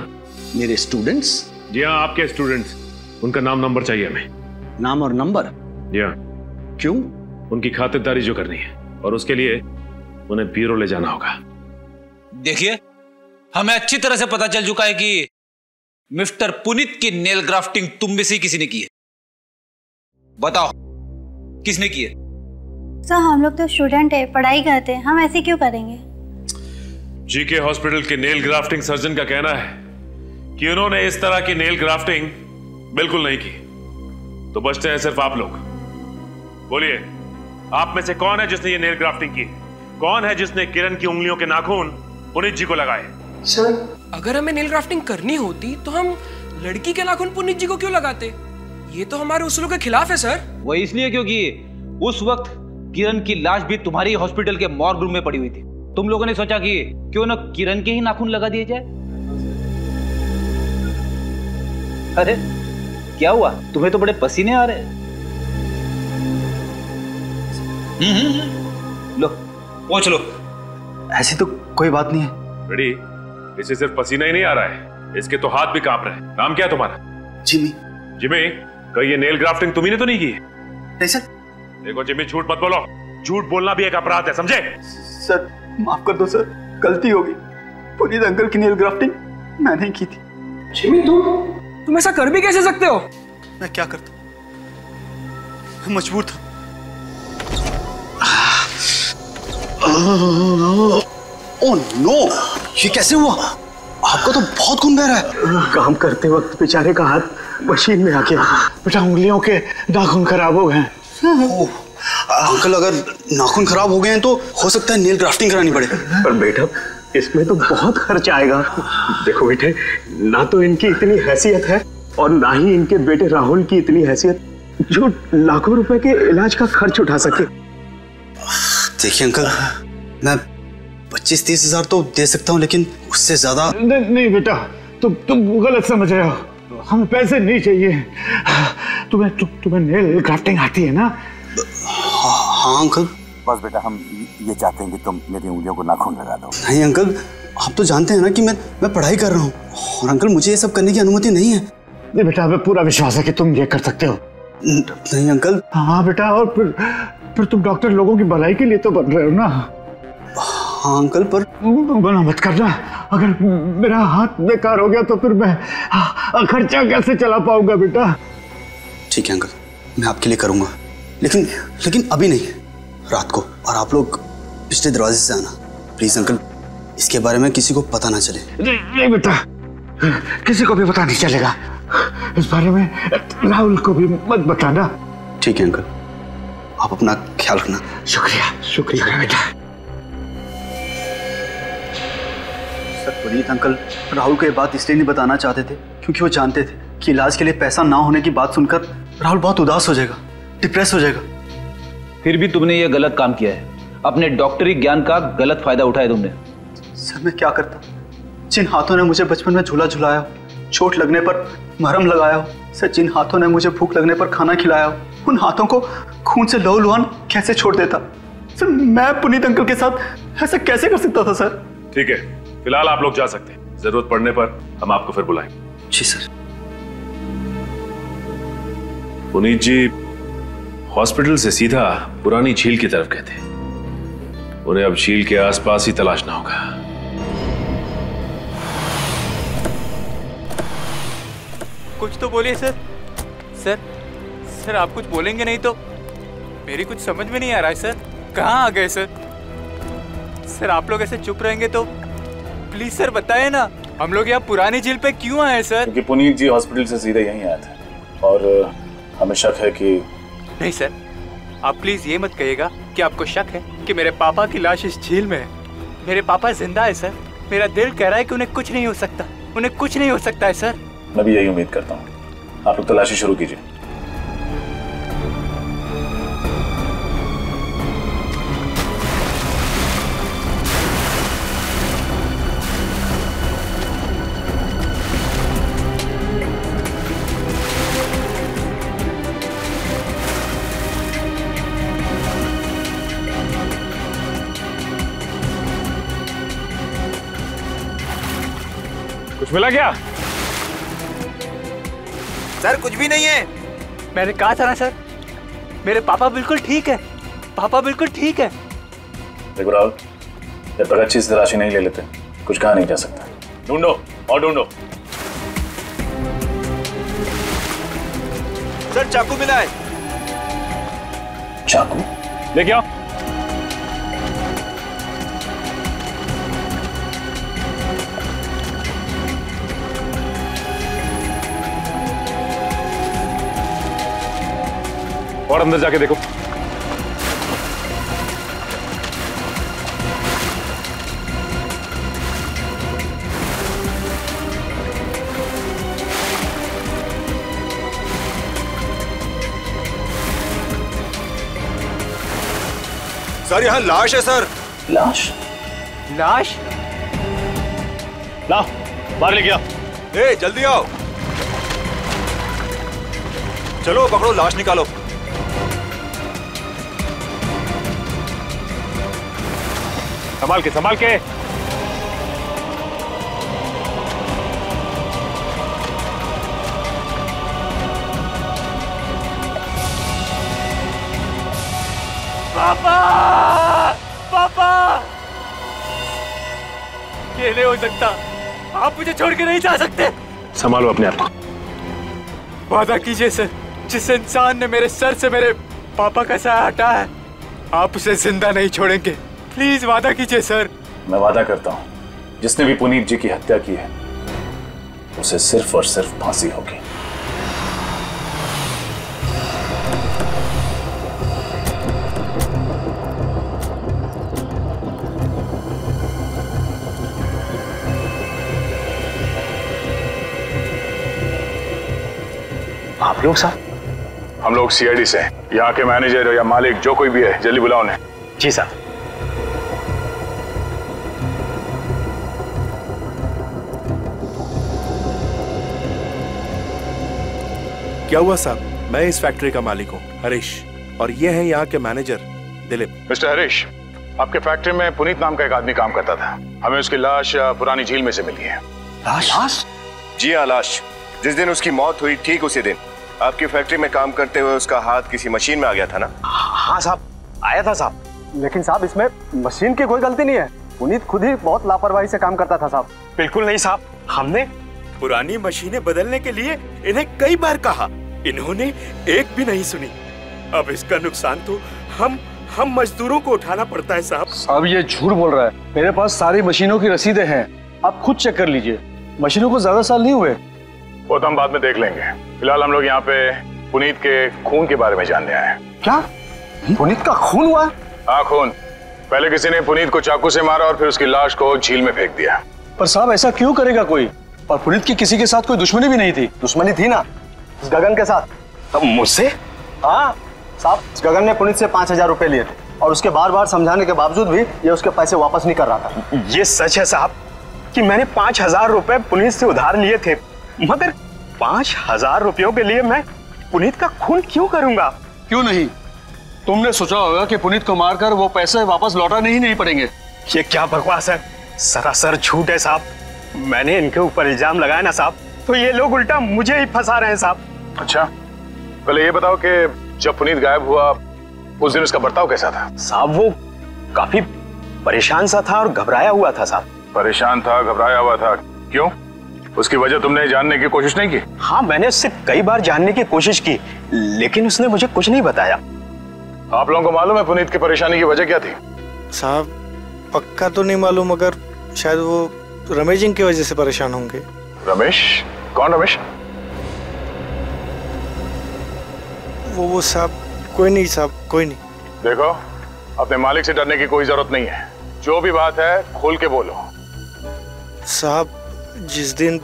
मेरे स्टूडेंट्स? जी हाँ, आपके स्टूडेंट्स। उनका नाम नंबर चाहिए हमें। नाम और नंबर? जी हाँ। क्यों? उनकी खातिरदारी जो करनी है, और उसके लिए उन्हें ब्यूरो ले जाना होगा। देखिए, हमें अच्छी तरह से पता चल चुका है कि मिस्टर पुनीत की नेल ग्राफ्टिंग तुम में से किसी ने की है। बताओ, किसने की है? सर, हम लोग तो स्टूडेंट है, पढ़ाई करते हैं, हम ऐसे क्यों करेंगे? जीके हॉस्पिटल के नेल ग्राफ्टिंग सर्जन का कहना है कि उन्होंने इस तरह की नेल ग्राफ्टिंग बिल्कुल नहीं की। तो बचते हैं सिर्फ आप लोग। बोलिए, आप में से कौन है जिसने ये नेल ग्राफ्टिंग की? कौन है जिसने किरण की उंगलियों के नाखून पुनीत जी को लगाए? सर, अगर हमें नेल ग्राफ्टिंग करनी होती तो हम लड़की के नाखून पुनीत जी को क्यों लगाते? ये तो हमारे उसूलों के खिलाफ है सर। वो इसलिए क्योंकि उस वक्त किरण की लाश भी तुम्हारी हॉस्पिटल के मॉर्ग रूम में पड़ी हुई थी। तुम लोगों ने सोचा कि क्यों ना किरण के ही नाखून लगा दिए जाए। अरे क्या हुआ, तुम्हें तो बड़े पसीने आ रहे। लो, पहुंच लो। ऐसी तो कोई बात नहीं है। रेडी? इसे सिर्फ पसीना ही नहीं आ रहा है, इसके तो हाथ भी कांप रहे हैं। नाम क्या है तुम्हारा? जिमी। जिमी, कहीं ये नेल ग्राफ्टिंग तुम्ही ने तो नहीं की? नहीं सर। देखो जिमी, झूठ मत बोलो। झूठ बोलना भी एक अपराध है, समझे? सर माफ कर दो सर, गलती होगी। पुनीत अंकल की नेल ग्राफ्टिंग मैंने की थी। जिमी, तुम ऐसा कर भी कैसे सकते हो? मैं क्या करता, मैं मजबूर था। ओह नो, ये कैसे हुआ? आपका तो बहुत खून बह रहा है। काम करते वक्त बेचारे का हाथ मशीन में आ गया। बेटा, उंगलियों के नाखून खराब हो गए। अंकल, अगर नाखून खराब हो गए हैं तो हो सकता है नेल ग्राफ्टिंग करानी पड़े। पर बेटा, इसमें तो बहुत खर्च आएगा। देखो बेटे, ना तो इनकी इतनी हैसियत है और ना ही इनके बेटे राहुल की इतनी हैसियत जो लाखों रुपए के इलाज का खर्च उठा सके। देखिए अंकल, मैं 25-30 हजार तो दे सकता हूँ, लेकिन उससे ज्यादा नहीं बेटा, तुम गलत समझ रहे हो। हमें पैसे नहीं चाहिए। तुम्हें नेल ग्राफ्टिंग आती है ना? हाँ अंकल। बस बेटा, हम ये चाहते हैं कि तुम मेरी उंगलियों को नाखून लगा दो। नहीं अंकल, आप तो जानते हैं ना कि मैं पढ़ाई कर रहा हूँ, और अंकल मुझे ये सब करने की अनुमति नहीं है। नहीं बेटा, हमें पूरा विश्वास है कि तुम ये कर सकते हो। नहीं अंकल। हाँ बेटा, और फिर तुम डॉक्टर लोगों की भलाई के लिए तो बन रहे हो ना? हाँ अंकल, पर मना मत करना। अगर मेरा हाथ बेकार हो गया तो फिर मैं खर्चा कैसे चला पाऊंगा बेटा? ठीक है अंकल, मैं आपके लिए करूंगा, लेकिन अभी नहीं, रात को। और आप लोग पिछले दरवाजे से आना प्लीज अंकल। इसके बारे में किसी को पता ना चले। नहीं बेटा, किसी को भी पता नहीं चलेगा। इस बारे में राहुल को भी मत बताना। ठीक है अंकल, आप अपना ख्याल रखना। शुक्रिया बेटा। सर, पुनीत अंकल राहुल को ये बात इसलिए नहीं बताना चाहते थे क्योंकि वो जानते थे कि इलाज के लिए पैसा ना होने की बात सुनकर राहुल बहुत उदास हो जाएगा, डिप्रेस हो जाएगा। फिर भी तुमने ये गलत काम किया है। अपने डॉक्टरी ज्ञान का गलत फायदा उठाया तुमने। सर, मैं क्या करता? जिन हाथों ने मुझे बचपन में झूला झुलाया, चोट लगने पर मरहम लगाया हो, सर जिन हाथों ने मुझे भूख लगने पर खाना खिलाया हो, उन हाथों को खून से लहूलुहान कैसे छोड़ देता? सर, मैं पुनीत अंकल के साथ ऐसा कैसे कर सकता था सर? ठीक है, फिलहाल आप लोग जा सकते हैं। जरूरत पड़ने पर हम आपको फिर बुलाएंगे। जी सर। पुनीत जी हॉस्पिटल से सीधा पुरानी झील की तरफ गए थे। उन्हें अब झील के आसपास ही तलाशना होगा। कुछ तो बोलिए सर। सर आप कुछ बोलेंगे नहीं तो? मेरी कुछ समझ में नहीं आ रहा है सर। कहाँ आ गए सर? सर आप लोग ऐसे चुप रहेंगे तो प्लीज सर बताएं ना, हम लोग यहाँ पुरानी झील पे क्यों आए सर? क्योंकि पुनीत जी हॉस्पिटल से सीधे यहीं आए थे और हमें शक है कि नहीं सर, आप प्लीज ये मत कहिएगा कि आपको शक है कि मेरे पापा की लाश इस झील में है। मेरे पापा जिंदा है सर। मेरा दिल कह रहा है कि उन्हें कुछ नहीं हो सकता, उन्हें कुछ नहीं हो सकता है सर। मैं भी यही उम्मीद करता हूँ। आप लोग तलाशी शुरू कीजिए। कुछ मिला क्या? सर कुछ भी नहीं है। मैंने कहा था ना सर, मेरे पापा बिल्कुल ठीक है, पापा बिल्कुल ठीक है। देखो राहुल, जब तक अच्छी से तलाशी नहीं ले लेते कुछ कहा नहीं जा सकता। ढूंढो और ढूंढो। सर चाकू मिला है। चाकू लेके आओ। और अंदर जाके देखो। सर यहाँ लाश है सर। लाश? लाश? लाओ बाहर लेके आओ। ए जल्दी आओ। चलो पकड़ो, लाश निकालो। संभाल के संभाल के। पापा, पापा, ये नहीं हो सकता। आप मुझे छोड़ के नहीं जा सकते। संभालो अपने आप को। वादा कीजिए सर, जिस इंसान ने मेरे सर से मेरे पापा का साया हटाया है, आप उसे जिंदा नहीं छोड़ेंगे। प्लीज वादा कीजिए सर। मैं वादा करता हूँ, जिसने भी पुनीत जी की हत्या की है उसे सिर्फ और सिर्फ फांसी होगी। आप लोग साहब? हम लोग सीआईडी से हैं। यहाँ के मैनेजर या मालिक जो कोई भी है जल्दी बुलाओ उन्हें। जी साहब। क्या हुआ साहब? मैं इस फैक्ट्री का मालिक हूँ, हरीश, और ये है यहाँ के मैनेजर दिलीप। मिस्टर हरीश, आपके फैक्ट्री में पुनीत नाम का एक आदमी काम करता था। हमें उसकी लाश पुरानी झील में से मिली है। लाश? जी हाँ, लाश। जिस दिन उसकी मौत हुई ठीक उसी दिन आपकी फैक्ट्री में काम करते हुए उसका हाथ किसी मशीन में आ गया था ना? हाँ साहब, आया था साहब। लेकिन साहब इसमें मशीन की कोई गलती नहीं है। पुनीत खुद ही बहुत लापरवाही से काम करता था साहब। बिल्कुल नहीं साहब, हमने पुरानी मशीनें बदलने के लिए इन्हें कई बार कहा, इन्होंने एक भी नहीं सुनी। अब इसका नुकसान तो हम मजदूरों को उठाना पड़ता है साहब। साहब ये झूठ बोल रहा है। मेरे पास सारी मशीनों की रसीदें हैं, आप खुद चेक कर लीजिए। मशीनों को ज्यादा साल नहीं हुए। वो तो हम बाद में देख लेंगे। फिलहाल हम लोग यहाँ पे पुनीत के खून के बारे में जानने आए हैं। क्या पुनीत का खून हुआ? हाँ खून। पहले किसी ने पुनीत को चाकू से मारा और फिर उसकी लाश को झील में फेंक दिया। पर साहब ऐसा क्यों करेगा कोई? और पुनीत की किसी के साथ कोई दुश्मनी भी नहीं थी। दुश्मनी थी ना, इस गगन के साथ। अब मुझसे? हाँ साहब, इस गगन ने पुनीत से 5,000 रुपए लिए थे और उसके बार बार समझाने के बावजूद भी ये उसके पैसे वापस नहीं कर रहा था। ये सच है साहब कि मैंने 5,000 रुपए पुनीत से उधार लिए थे, मगर 5,000 रुपयों के लिए मैं पुनीत का खून क्यों करूंगा? क्यों नहीं? तुमने सोचा होगा कि पुनीत को मारकर वो पैसे वापस लौटाने ही नहीं पड़ेंगे। ये क्या बकवास है, सरासर झूठ है साहब। मैंने इनके ऊपर इल्जाम लगाया ना साहब, तो ये लोग उल्टा मुझे ही फंसा रहे हैं साहब। अच्छा, पहले ये बताओ कि जब पुनीत गायब हुआ उस दिन उसका बर्ताव कैसा था? साहब वो काफी परेशान सा था और घबराया हुआ था साहब। परेशान था, घबराया हुआ था, क्यों? उसकी वजह तुमने जानने की कोशिश नहीं की? हाँ, मैंने उससे कई बार जानने की कोशिश की, लेकिन उसने मुझे कुछ नहीं बताया। आप लोगों को मालूम है पुनीत की परेशानी की वजह क्या थी? साहब पक्का तो नहीं मालूम, मगर शायद वो रमेश जी की वजह से परेशान होंगे। रमेश? कौन रमेश? वो साहब कोई नहीं साहब, कोई नहीं। देखो, अपने मालिक से डरने की कोई जरूरत नहीं है। जो भी बात है खोल के बोलो। साहब जिस दिन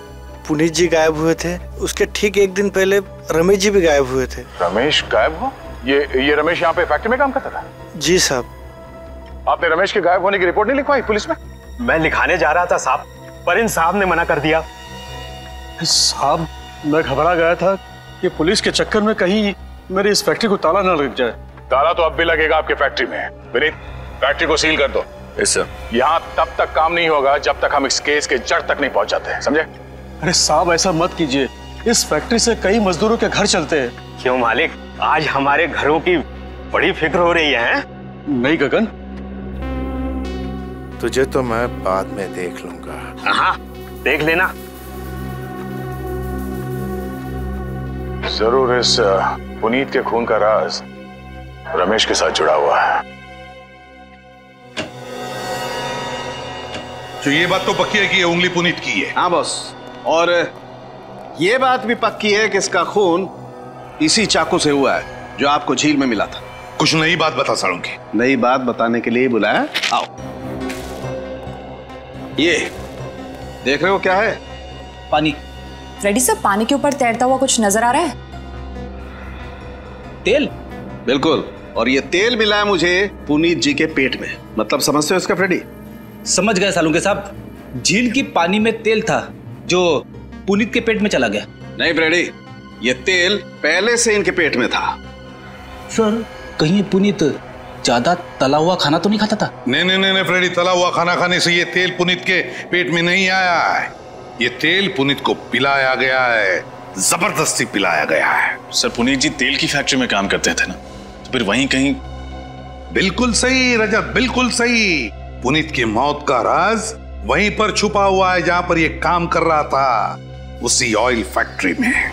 पुनीत जी गायब हुए थे उसके ठीक एक दिन पहले रमेश जी भी गायब हुए थे। रमेश गायब हुआ? ये रमेश यहाँ पे फैक्ट्री में काम करता था? जी साहब। आपने रमेश के गायब होने की रिपोर्ट नहीं लिखवाई पुलिस में? मैं लिखाने जा रहा था साहब, पर इन साहब ने मना कर दिया। साहब मैं घबरा गया था कि पुलिस के चक्कर में कहीं मेरी इस फैक्ट्री को ताला न लग जाए। ताला तो अब भी लगेगा आपके फैक्ट्री में। विनीत, फैक्ट्री को सील कर दो। Yes sir. यहाँ तब तक काम नहीं होगा जब तक हम इस केस के जड़ तक नहीं पहुंच जाते, समझे? अरे साहब ऐसा मत कीजिए, इस फैक्ट्री से कई मजदूरों के घर चलते हैं। क्यों मालिक, आज हमारे घरों की बड़ी फिक्र हो रही है? नहीं गगन, तुझे तो मैं बाद में देख लूंगा। हाँ, देख लेना। जरूर इस पुनीत के खून का राज रमेश के साथ जुड़ा हुआ है। तो ये बात तो पक्की है कि ये उंगली पुनीत की है। हाँ बॉस, और ये बात भी पक्की है कि इसका खून इसी चाकू से हुआ है जो आपको झील में मिला था। कुछ नई बात बता सालुंकी। नई बात बताने के लिए बुलाया, आओ। ये देख रहे हो क्या है? पानी। फ्रेडी सर, पानी के ऊपर तैरता हुआ कुछ नजर आ रहा है? तेल? बिल्कुल, और ये तेल मिला है मुझे पुनीत जी के पेट में। मतलब समझते हो इसका फ्रेडी? समझ गए सालुंके साहब, झील की पानी में तेल था जो पुनीत के पेट में चला गया। नहीं फ्रेडी, ये तेल पहले से इनके पेट में था। सर, कहीं पुनीत ज्यादा तला हुआ खाना तो नहीं खाता था? नहीं फ्रेडी, तला हुआ खाना खाने से ये तेल पुनीत के पेट में नहीं आया है। ये तेल पुनीत को पिलाया गया है, जबरदस्ती पिलाया गया है। सर, पुनीत जी तेल की फैक्ट्री में काम करते थे ना, तो फिर वहीं कहीं। बिल्कुल सही रजत, बिल्कुल सही। पुनीत की मौत का राज वहीं पर छुपा हुआ है जहां पर ये काम कर रहा था, उसी ऑयल फैक्ट्री में।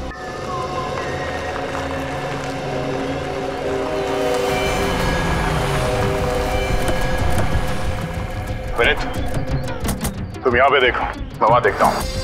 पुनीत, तुम यहां पे देखो, मैं वहां देखता हूं।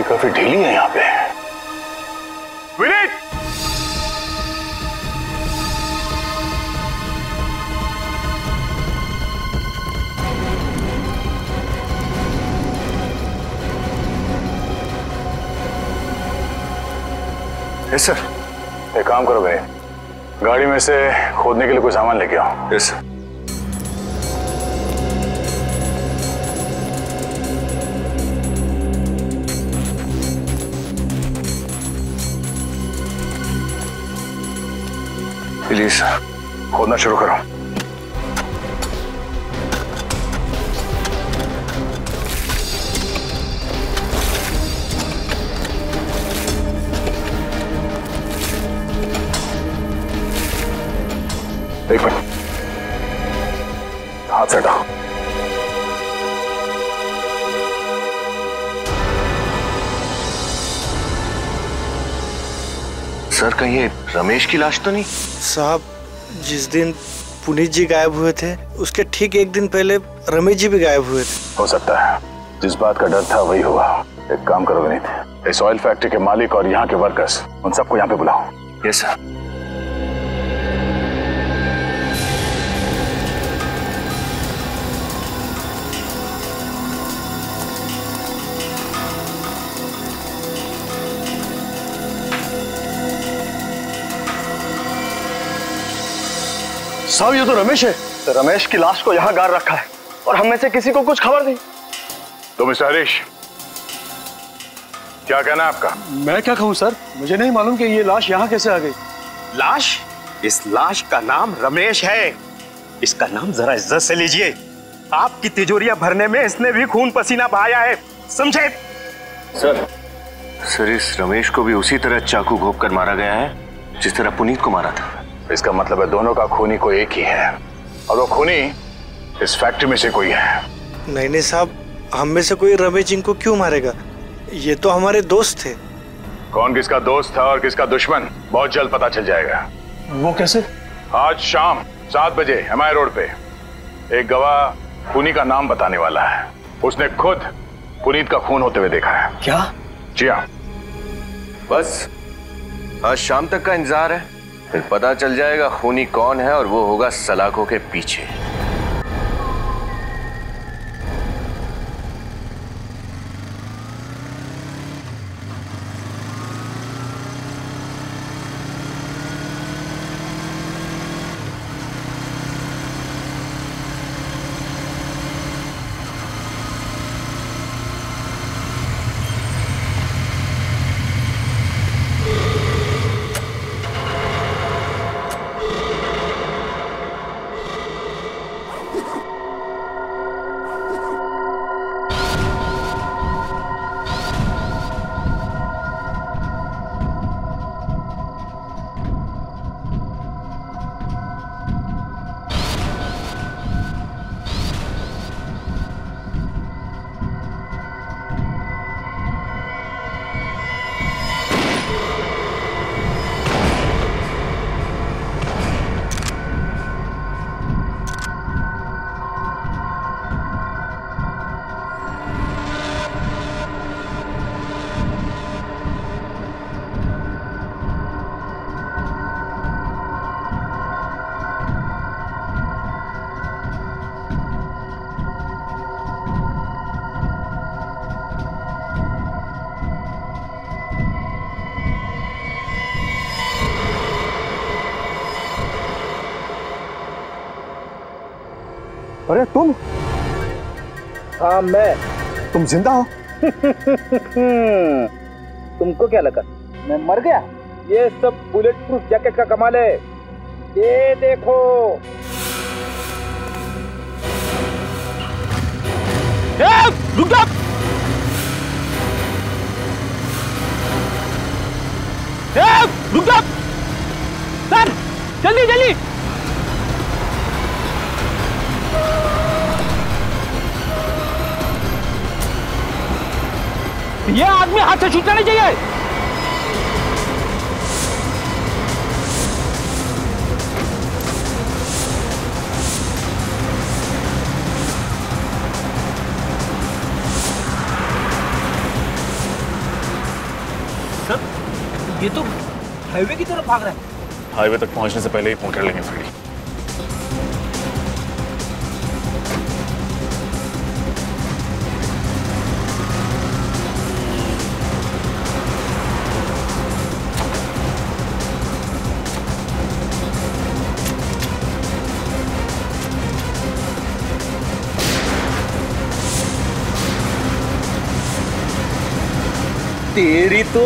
काफी ढीली है यहाँ पे। विनीत! Yes sir. एक काम करो विनीत, गाड़ी में से खोदने के लिए कोई सामान लेके आओ। Yes sir. प्लीज खोदना शुरू करो। एक मिनट, हाथ से हटाओ। सर, कहीं ये रमेश की लाश तो नहीं? साहब, जिस दिन पुनीत जी गायब हुए थे उसके ठीक एक दिन पहले रमेश जी भी गायब हुए थे। हो सकता है जिस बात का डर था वही हुआ। एक काम करो विनीत, इस ऑयल फैक्ट्री के मालिक और यहाँ के वर्कर्स, उन सबको यहाँ पे बुलाओ। Yes sir. साहब, ये तो रमेश है। रमेश की लाश को यहाँ गाड़ रखा है और हम में से किसी को कुछ खबर नहीं। तो मिस्टर हरीश, क्या कहना है आपका? मैं क्या कहूँ सर, मुझे नहीं मालूम कि ये लाश यहाँ कैसे आ गई। लाश? इस लाश का नाम रमेश है। इसका नाम जरा इज्जत से लीजिए। आपकी तिजोरियां भरने में इसने भी खून पसीना बहाया है, समझे? सर, इस रमेश को भी उसी तरह चाकू घोंप कर मारा गया है जिस तरह पुनीत को मारा था। इसका मतलब है दोनों का खूनी कोई एक ही है, और वो खूनी इस फैक्ट्री में से कोई है। नहीं साहब, हम में से कोई रमेश जी को क्यों मारेगा? ये तो हमारे दोस्त थे। कौन किसका दोस्त था और किसका दुश्मन बहुत जल्द पता चल जाएगा। वो कैसे? आज शाम 7 बजे MI रोड पे एक गवाह खूनी का नाम बताने वाला है। उसने खुद पुनीत का खून होते हुए देखा है। क्या? जी हाँ। बस आज शाम तक का इंतजार है, फिर पता चल जाएगा खूनी कौन है और वो होगा सलाखों के पीछे। अरे तुम? हाँ मैं। तुम जिंदा हो? तुमको क्या लगा मैं मर गया? ये सब बुलेट प्रूफ जैकेट का कमाल है। ये देखो। रुक जा। रुक जा। सर जल्दी जल्दी। ये आदमी हाथ से छूटना नहीं चाहिए। सर ये तो हाईवे की तरफ भाग रहा है। हाईवे तक पहुंचने से पहले ही पकड़ लेंगे फ्रेडी। तेरी तो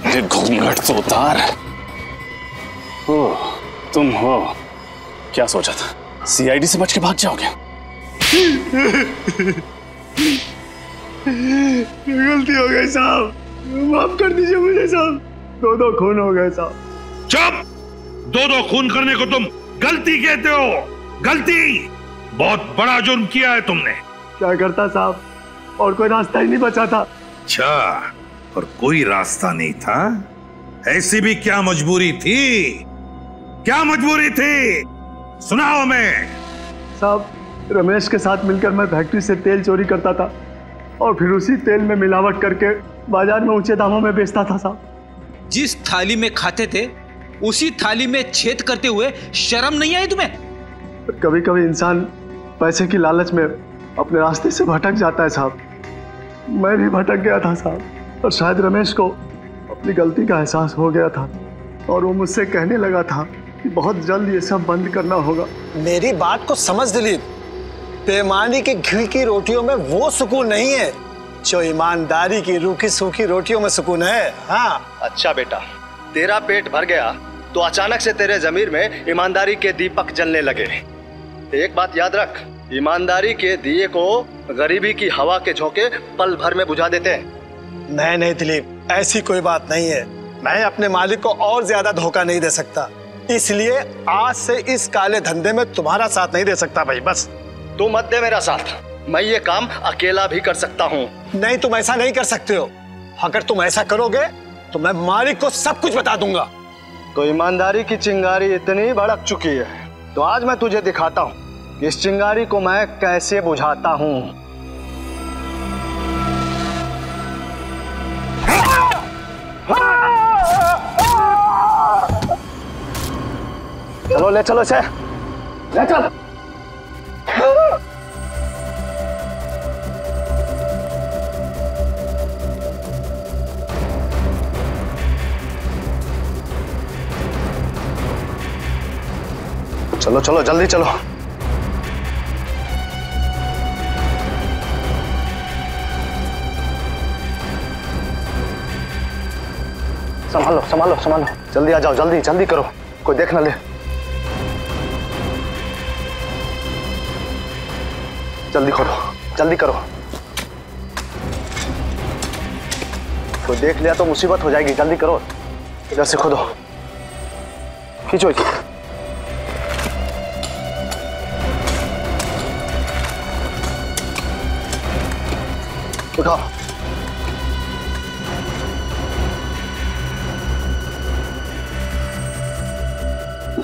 ये घूंघट तो उतार। ओह तुम हो। क्या सोचा था सीआईडी से बच के भाग जाओगे? गलती हो गई साहब, माफ कर दीजिए मुझे साहब। दो खून हो गए साहब। चुप। दो खून करने को तुम गलती कहते हो? गलती? बहुत बड़ा जुर्म किया है तुमने। क्या करता साहब, और कोई रास्ता ही नहीं बचा था। अच्छा, और कोई रास्ता नहीं था? ऐसी भी क्या मजबूरी थी? क्या मजबूरी थी? सुनाओ। मैं साहब, रमेश के साथ मिलकर मैं फैक्ट्री से तेल चोरी करता था और फिर उसी तेल में मिलावट करके बाजार में ऊंचे दामों में बेचता था साहब। जिस थाली में खाते थे उसी थाली में छेद करते हुए शर्म नहीं आई तुम्हें? कभी कभी इंसान पैसे की लालच में अपने रास्ते से भटक जाता है साहब। मैं भी भटक गया था साहब, और शायद रमेश को अपनी गलती का एहसास हो गया था और वो मुझसे कहने लगा था कि बहुत जल्द ये सब बंद करना होगा। मेरी बात को समझ दिलीप, बेईमानी की घी की रोटियों में वो सुकून नहीं है जो ईमानदारी की रूखी सूखी रोटियों में सुकून है। हाँ। अच्छा बेटा, तेरा पेट भर गया तो अचानक से तेरे जमीर में ईमानदारी के दीपक जलने लगे। एक बात याद रख, ईमानदारी के दिए को गरीबी की हवा के झोंके पल भर में बुझा देते हैं। नहीं दिलीप, ऐसी कोई बात नहीं है। मैं अपने मालिक को और ज्यादा धोखा नहीं दे सकता, इसलिए आज से इस काले धंधे में तुम्हारा साथ नहीं दे सकता भाई। बस तू मत दे मेरा साथ, मैं ये काम अकेला भी कर सकता हूँ। नहीं, तुम ऐसा नहीं कर सकते हो। अगर तुम ऐसा करोगे तो मैं मालिक को सब कुछ बता दूंगा। तो ईमानदारी की चिंगारी इतनी भड़क चुकी है तो आज मैं तुझे दिखाता हूँ इस चिंगारी को मैं कैसे बुझाता हूं। चलो ले चलो इसे, ले चल। चलो चलो जल्दी चलो। संभालो संभालो संभालो, जल्दी आ जाओ, जल्दी जल्दी करो, कोई देख ना ले। जल्दी करो जल्दी करो, कोई देख लिया तो मुसीबत हो जाएगी। जल्दी करो, इधर से खोदो, खींचो इसे। उठाओ,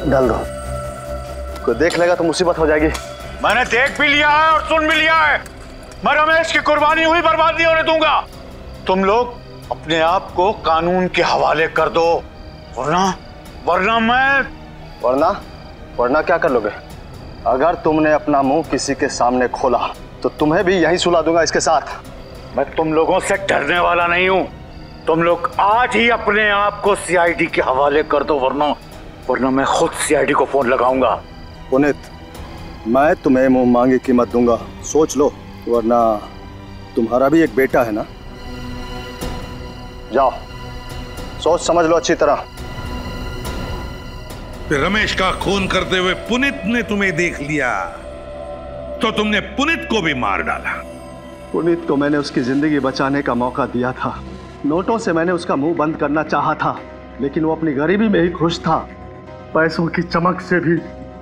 डाल दो, कोई देख लेगा तो मुसीबत हो जाएगी। मैंने देख भी लिया है और सुन भी लिया है। मैं रमेश की कुर्बानी हुई बर्बाद नहीं होने दूंगा। तुम लोग अपने आप को कानून के हवाले कर दो, वरना मैं वरना क्या कर लोगे? अगर तुमने अपना मुंह किसी के सामने खोला तो तुम्हें भी यहीं सुला दूंगा इसके साथ। मैं तुम लोगों से डरने वाला नहीं हूं। तुम लोग आज ही अपने आप को सीआईडी के हवाले कर दो, वरना मैं खुद सीआईडी को फोन लगाऊंगा। पुनीत, मैं तुम्हें मुंह मांगी कीमत दूंगा, सोच लो, वरना तुम्हारा भी एक बेटा है ना। जाओ, सोच समझ लो अच्छी तरह। रमेश का खून करते हुए पुनीत ने तुम्हें देख लिया तो तुमने पुनीत को भी मार डाला। पुनीत को मैंने उसकी जिंदगी बचाने का मौका दिया था। नोटों से मैंने उसका मुंह बंद करना चाहा था, लेकिन वो अपनी गरीबी में ही खुश था। पैसों की चमक से भी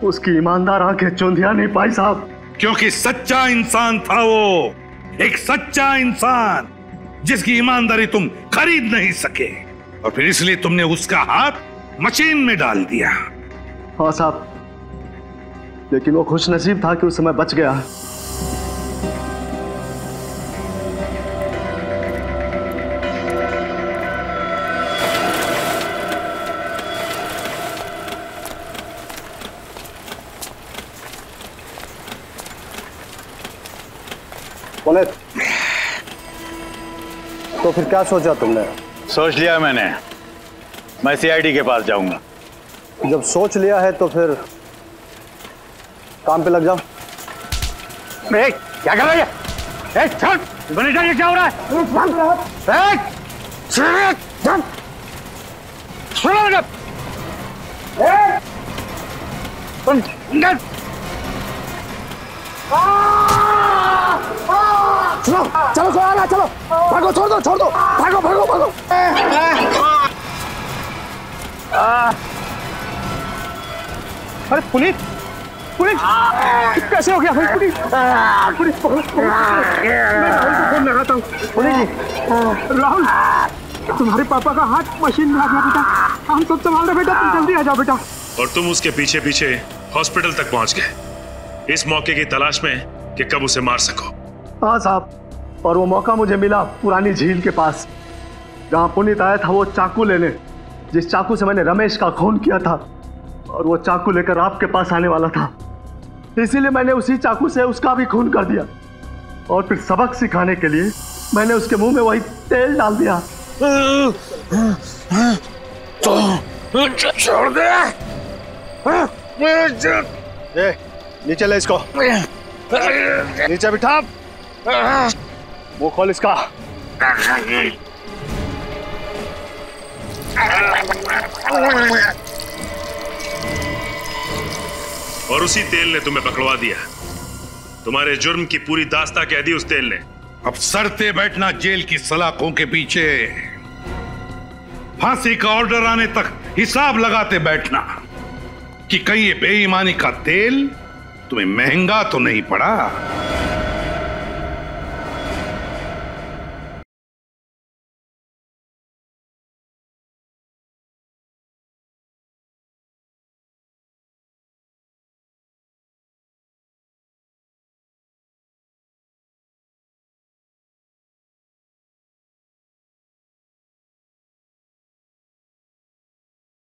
उसकी ईमानदार आंखें चौंधिया नहीं पाई साहब। क्योंकि सच्चा इंसान था वो, एक सच्चा इंसान जिसकी ईमानदारी तुम खरीद नहीं सके, और फिर इसलिए तुमने उसका हाथ मशीन में डाल दिया। हाँ साहब, लेकिन वो खुशनसीब था कि उस समय बच गया। पुनीत, तो फिर क्या सोचा तुमने? सोच लिया मैंने, मैं सीआईडी के पास जाऊंगा। जब सोच लिया है तो फिर काम पे लग जाओ। क्या कर रही है? छोड़, क्या हो रहा है? चलो चलो कोई आ रहा है, चलो भागो, छोड़ दो, भागो भागो भागो। अरे पुनीत, पुनीत कैसे हो गया भाई? पुनीत, पुनीत मैं राहुल को फोन लगाता हूँ। पुनीत, राहुल तुम्हारे पापा का हाथ मशीन में आ गया बेटा, हम सब संभाल रहे बेटा, तुम जल्दी आ जाओ बेटा। और तुम उसके पीछे पीछे हॉस्पिटल तक पहुंच गए इस मौके की तलाश में कि कब उसे मार सको। हाँ साहब, और वो मौका मुझे मिला पुरानी झील के पास, जहाँ पुनीत आया था वो चाकू लेने, जिस चाकू से मैंने रमेश का खून किया था, और वो चाकू लेकर आपके पास आने वाला था। इसीलिए मैंने उसी चाकू से उसका भी खून कर दिया, और फिर सबक सिखाने के लिए मैंने उसके मुंह में वही तेल डाल दिया। छोड़ दे, नीचे ले इसको, नीचे बिठा, वो खोल इसका। और उसी तेल ने तुम्हें पकड़वा दिया। तुम्हारे जुर्म की पूरी दास्तां कह दी उस तेल ने। अब सड़ते बैठना जेल की सलाखों के पीछे, फांसी का ऑर्डर आने तक हिसाब लगाते बैठना कि कहीं ये बेईमानी का तेल तुम्हें महंगा तो नहीं पड़ा।